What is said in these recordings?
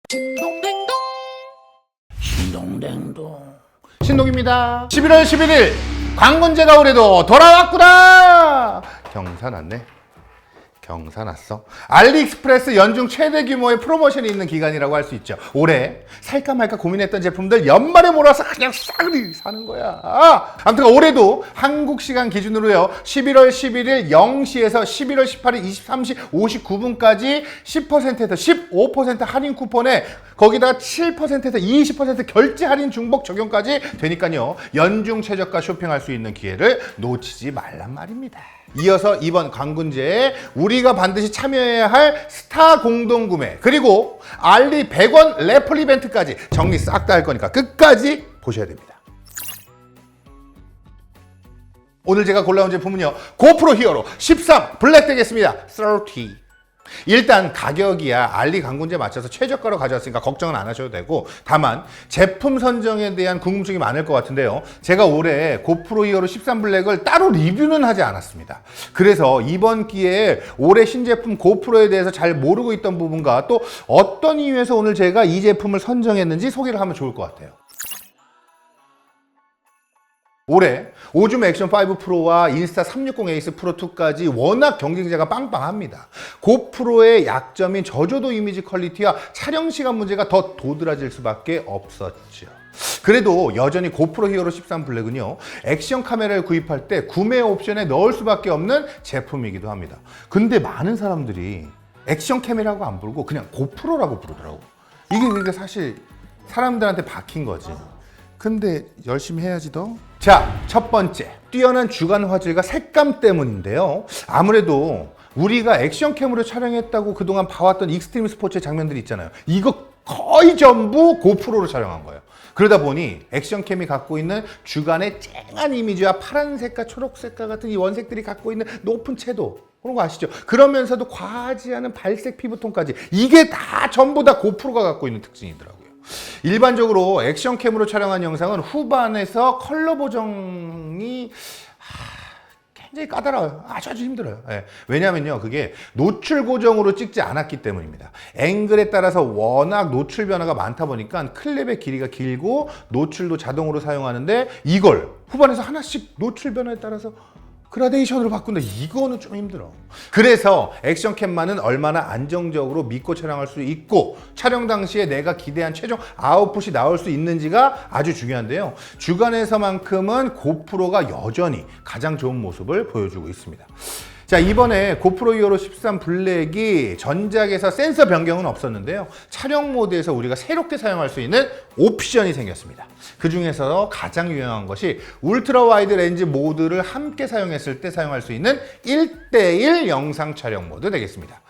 딩동댕동 딩동댕동 신동입니다. 11월 11일 광군제가 올해도 돌아왔구나. 경사 났네. 경사 났어. 알리익스프레스 연중 최대 규모의 프로모션이 있는 기간이라고 할 수 있죠. 올해 살까 말까 고민했던 제품들 연말에 몰아서 그냥 싸그리 사는 거야. 아무튼 올해도 한국 시간 기준으로요, 11월 11일 0시에서 11월 18일 23시 59분까지 10%에서 15% 할인 쿠폰에 거기다가 7%에서 20% 결제 할인 중복 적용까지 되니까요, 연중 최저가 쇼핑할 수 있는 기회를 놓치지 말란 말입니다. 이어서 이번 광군제에 우리가 반드시 참여해야 할 스타 공동구매, 그리고 알리 100원 래플 이벤트까지 정리 싹 다 할 거니까 끝까지 보셔야 됩니다. 오늘 제가 골라온 제품은요, 고프로 히어로 13 블랙 되겠습니다. 30. 일단 가격이야 알리 광군제 맞춰서 최저가로 가져왔으니까 걱정은 안 하셔도 되고, 다만 제품 선정에 대한 궁금증이 많을 것 같은데요, 제가 올해 고프로 히어로 13 블랙을 따로 리뷰는 하지 않았습니다. 그래서 이번 기회에 올해 신제품 고프로에 대해서 잘 모르고 있던 부분과 또 어떤 이유에서 오늘 제가 이 제품을 선정했는지 소개를 하면 좋을 것 같아요. 올해 오줌 액션 5 프로와 인스타 360 에이스 프로 2까지 워낙 경쟁자가 빵빵합니다. 고프로의 약점인 저조도 이미지 퀄리티와 촬영 시간 문제가 더 도드라질 수밖에 없었죠. 그래도 여전히 고프로 히어로 13 블랙은요, 액션 카메라를 구입할 때 구매 옵션에 넣을 수밖에 없는 제품이기도 합니다. 근데 많은 사람들이 액션 카메라라고 안 부르고 그냥 고프로라고 부르더라고. 이게 근데 사실 사람들한테 박힌 거지. 근데 열심히 해야지 더. 자, 첫 번째, 뛰어난 주간 화질과 색감 때문인데요, 아무래도 우리가 액션캠으로 촬영했다고 그동안 봐왔던 익스트림 스포츠의 장면들이 있잖아요. 이거 거의 전부 고프로로 촬영한 거예요. 그러다 보니 액션캠이 갖고 있는 주간의 쨍한 이미지와 파란색과 초록색과 같은 이 원색들이 갖고 있는 높은 채도, 그런 거 아시죠? 그러면서도 과하지 않은 발색 피부톤까지, 이게 다 전부 다 고프로가 갖고 있는 특징이더라고요. 일반적으로 액션캠으로 촬영한 영상은 후반에서 컬러 보정이 굉장히 까다로워요. 아주 힘들어요. 예. 왜냐면요, 그게 노출 고정으로 찍지 않았기 때문입니다. 앵글에 따라서 워낙 노출 변화가 많다 보니까 클립의 길이가 길고 노출도 자동으로 사용하는데, 이걸 후반에서 하나씩 노출 변화에 따라서 그라데이션으로 바꾼다. 이거는 좀 힘들어. 그래서 액션캠만은 얼마나 안정적으로 믿고 촬영할 수 있고 촬영 당시에 내가 기대한 최종 아웃풋이 나올 수 있는지가 아주 중요한데요, 주간에서만큼은 고프로가 여전히 가장 좋은 모습을 보여주고 있습니다. 자, 이번에 고프로 히어로 13 블랙이 전작에서 센서 변경은 없었는데요, 촬영 모드에서 우리가 새롭게 사용할 수 있는 옵션이 생겼습니다. 그 중에서 가장 유용한 것이 울트라 와이드 렌즈 모드를 함께 사용했을 때 사용할 수 있는 1:1 영상 촬영 모드 되겠습니다.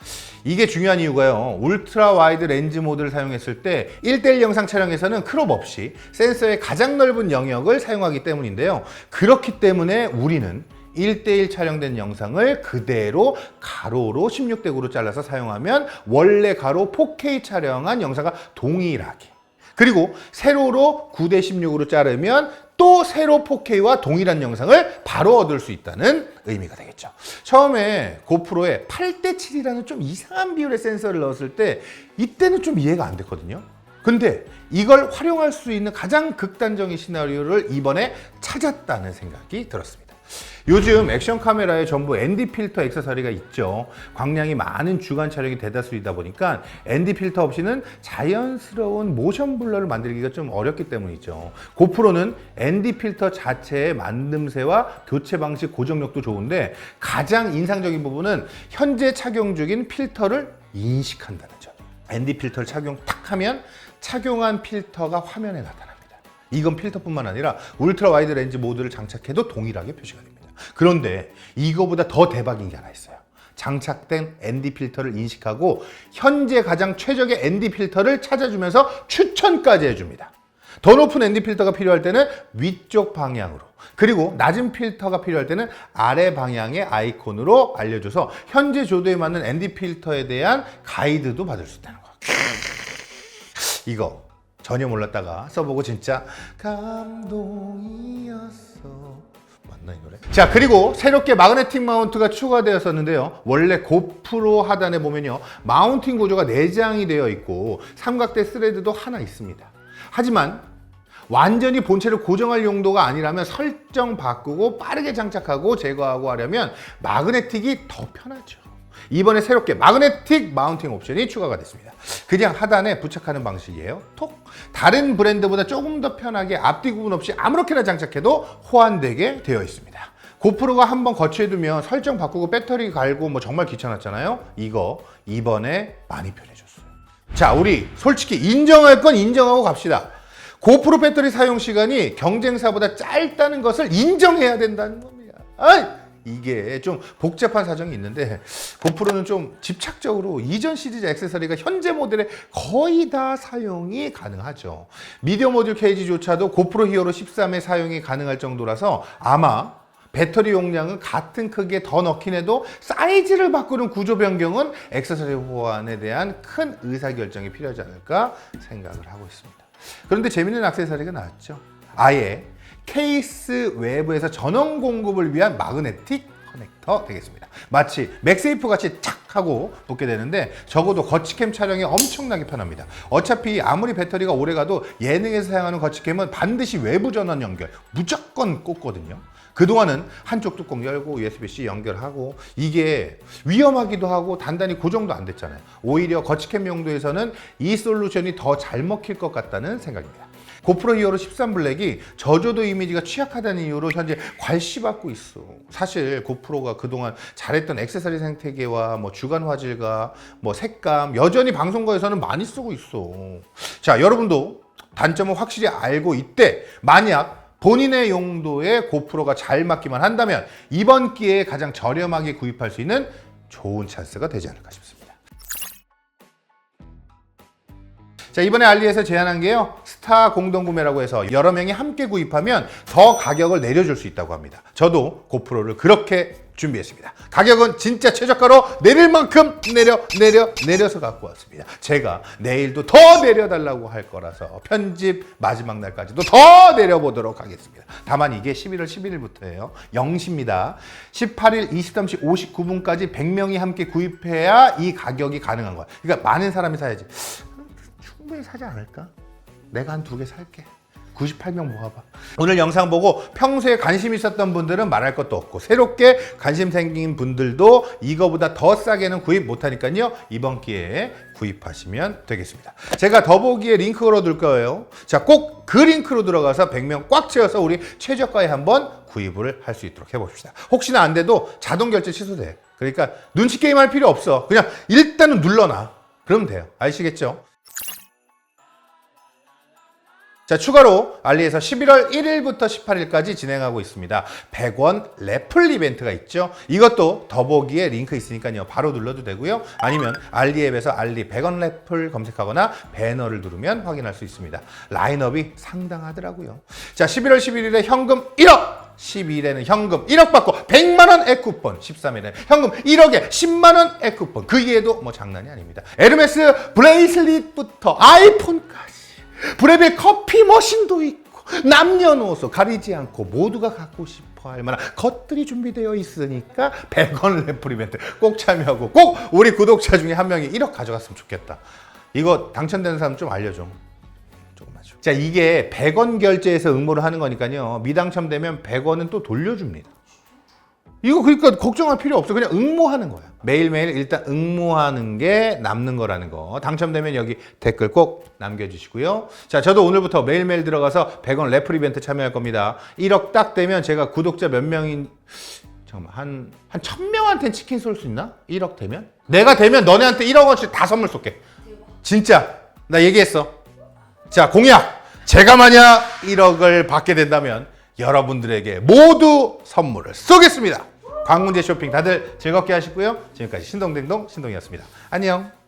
이게 중요한 이유가요, 울트라 와이드 렌즈 모드를 사용했을 때 1:1 영상 촬영에서는 크롭 없이 센서의 가장 넓은 영역을 사용하기 때문인데요, 그렇기 때문에 우리는 1:1 촬영된 영상을 그대로 가로로 16:9로 잘라서 사용하면 원래 가로 4K 촬영한 영상과 동일하게, 그리고 세로로 9:16으로 자르면 또 세로 4K와 동일한 영상을 바로 얻을 수 있다는 의미가 되겠죠. 처음에 고프로에 8:7이라는 좀 이상한 비율의 센서를 넣었을 때 이때는 좀 이해가 안 됐거든요. 근데 이걸 활용할 수 있는 가장 극단적인 시나리오를 이번에 찾았다는 생각이 들었습니다. 요즘 액션 카메라에 전부 ND 필터 액세서리가 있죠. 광량이 많은 주간 촬영이 대다수이다 보니까 ND 필터 없이는 자연스러운 모션 블러를 만들기가 좀 어렵기 때문이죠. 고프로는 ND 필터 자체의 만듦새와 교체 방식 고정력도 좋은데 가장 인상적인 부분은 현재 착용 중인 필터를 인식한다는 점. ND 필터를 착용 탁 하면 착용한 필터가 화면에 나타납니다. 이건 필터뿐만 아니라 울트라 와이드 렌즈 모드를 장착해도 동일하게 표시가 됩니다. 그런데 이거보다 더 대박인 게 하나 있어요. 장착된 ND 필터를 인식하고 현재 가장 최적의 ND 필터를 찾아주면서 추천까지 해줍니다. 더 높은 ND 필터가 필요할 때는 위쪽 방향으로, 그리고 낮은 필터가 필요할 때는 아래 방향의 아이콘으로 알려줘서 현재 조도에 맞는 ND 필터에 대한 가이드도 받을 수 있다는 거예요. 이거 전혀 몰랐다가 써보고 진짜 감동이었어. 맞나 이 노래? 자, 그리고 새롭게 마그네틱 마운트가 추가되었었는데요. 원래 고프로 하단에 보면요, 마운팅 구조가 내장이 되어 있고 삼각대 스레드도 하나 있습니다. 하지만 완전히 본체를 고정할 용도가 아니라면 설정 바꾸고 빠르게 장착하고 제거하고 하려면 마그네틱이 더 편하죠. 이번에 새롭게 마그네틱 마운팅 옵션이 추가가 됐습니다. 그냥 하단에 부착하는 방식이에요. 톡! 다른 브랜드보다 조금 더 편하게 앞뒤 구분 없이 아무렇게나 장착해도 호환되게 되어 있습니다. 고프로가 한번 거치해두면 설정 바꾸고 배터리 갈고 뭐 정말 귀찮았잖아요. 이거 이번에 많이 편해졌어요. 자, 우리 솔직히 인정할 건 인정하고 갑시다. 고프로 배터리 사용 시간이 경쟁사보다 짧다는 것을 인정해야 된다는 겁니다. 이게 좀 복잡한 사정이 있는데 고프로는 좀 집착적으로 이전 시리즈 액세서리가 현재 모델에 거의 다 사용이 가능하죠. 미디어 모듈 케이지조차도 고프로 히어로 13에 사용이 가능할 정도라서 아마 배터리 용량은 같은 크기에 더 넣긴 해도 사이즈를 바꾸는 구조 변경은 액세서리 호환에 대한 큰 의사결정이 필요하지 않을까 생각을 하고 있습니다. 그런데 재밌는 액세서리가 나왔죠. 아예 케이스 외부에서 전원 공급을 위한 마그네틱 커넥터 되겠습니다. 마치 맥세이프 같이 착 하고 붙게 되는데 적어도 거치캠 촬영이 엄청나게 편합니다. 어차피 아무리 배터리가 오래가도 예능에서 사용하는 거치캠은 반드시 외부 전원 연결 무조건 꽂거든요. 그동안은 한쪽 뚜껑 열고 USB-C 연결하고 이게 위험하기도 하고 단단히 고정도 안 됐잖아요. 오히려 거치캠 용도에서는 이 솔루션이 더 잘 먹힐 것 같다는 생각입니다. 고프로 히어로 13 블랙이 저조도 이미지가 취약하다는 이유로 현재 괄시받고 있어. 사실 고프로가 그동안 잘했던 액세서리 생태계와 뭐 주간 화질과 뭐 색감 여전히 방송국에서는 많이 쓰고 있어. 자, 여러분도 단점을 확실히 알고 있대. 만약 본인의 용도에 고프로가 잘 맞기만 한다면 이번 기회에 가장 저렴하게 구입할 수 있는 좋은 찬스가 되지 않을까 싶습니다. 자, 이번에 알리에서 제안한 게요, 스타 공동구매라고 해서 여러 명이 함께 구입하면 더 가격을 내려줄 수 있다고 합니다. 저도 고프로를 그렇게 준비했습니다. 가격은 진짜 최저가로 내릴 만큼 내려서 갖고 왔습니다. 제가 내일도 더 내려달라고 할 거라서 편집 마지막 날까지도 더 내려보도록 하겠습니다. 다만 이게 11월 11일부터예요. 0시입니다. 18일 23시 59분까지 100명이 함께 구입해야 이 가격이 가능한 거야. 그러니까 많은 사람이 사야지. 충분히 사지 않을까? 내가 한 2개 살게. 98명 모아봐. 오늘 영상 보고 평소에 관심 있었던 분들은 말할 것도 없고 새롭게 관심 생긴 분들도 이거보다 더 싸게는 구입 못하니까요. 이번 기회에 구입하시면 되겠습니다. 제가 더보기에 링크 걸어둘 거예요. 자, 꼭 그 링크로 들어가서 100명 꽉 채워서 우리 최저가에 한번 구입을 할 수 있도록 해봅시다. 혹시나 안 돼도 자동 결제 취소돼. 그러니까 눈치 게임 할 필요 없어. 그냥 일단은 눌러놔. 그러면 돼요. 아시겠죠? 자, 추가로 알리에서 11월 1일부터 18일까지 진행하고 있습니다. 100원 래플 이벤트가 있죠. 이것도 더보기에 링크 있으니까요. 바로 눌러도 되고요. 아니면 알리 앱에서 알리 100원 래플 검색하거나 배너를 누르면 확인할 수 있습니다. 라인업이 상당하더라고요. 자, 11월 11일에 현금 1억! 12일에는 현금 1억 받고 100만원 액쿠폰, 13일에는 현금 1억에 10만원 액쿠폰. 그 이외에도 뭐 장난이 아닙니다. 에르메스 브레이슬릿부터 아이폰까지 브레벨 커피 머신도 있고 남녀노소 가리지 않고 모두가 갖고 싶어 할 만한 것들이 준비되어 있으니까 100원 래플 이벤트 꼭 참여하고 꼭 우리 구독자 중에 한 명이 1억 가져갔으면 좋겠다. 이거 당첨되는 사람 좀 알려줘. 조금만 줘. 자, 이게 100원 결제해서 응모를 하는 거니까요. 미당첨되면 100원은 또 돌려줍니다. 이거 그러니까 걱정할 필요 없어. 그냥 응모하는 거야. 매일매일 일단 응모하는 게 남는 거라는 거. 당첨되면 여기 댓글 꼭 남겨주시고요. 자, 저도 오늘부터 매일매일 들어가서 100원 래플 이벤트 참여할 겁니다. 1억 딱 되면 제가 구독자 몇 명인, 잠깐만, 한 1000명한테는 치킨 쏠 수 있나? 1억 되면? 내가 되면 너네한테 1억 원씩 다 선물 쏠게. 진짜. 나 얘기했어. 자, 공약. 제가 만약 1억을 받게 된다면 여러분들에게 모두 선물을 쏘겠습니다. 광문제 쇼핑 다들 즐겁게 하시고요. 지금까지 신동댕동 신동이었습니다. 안녕.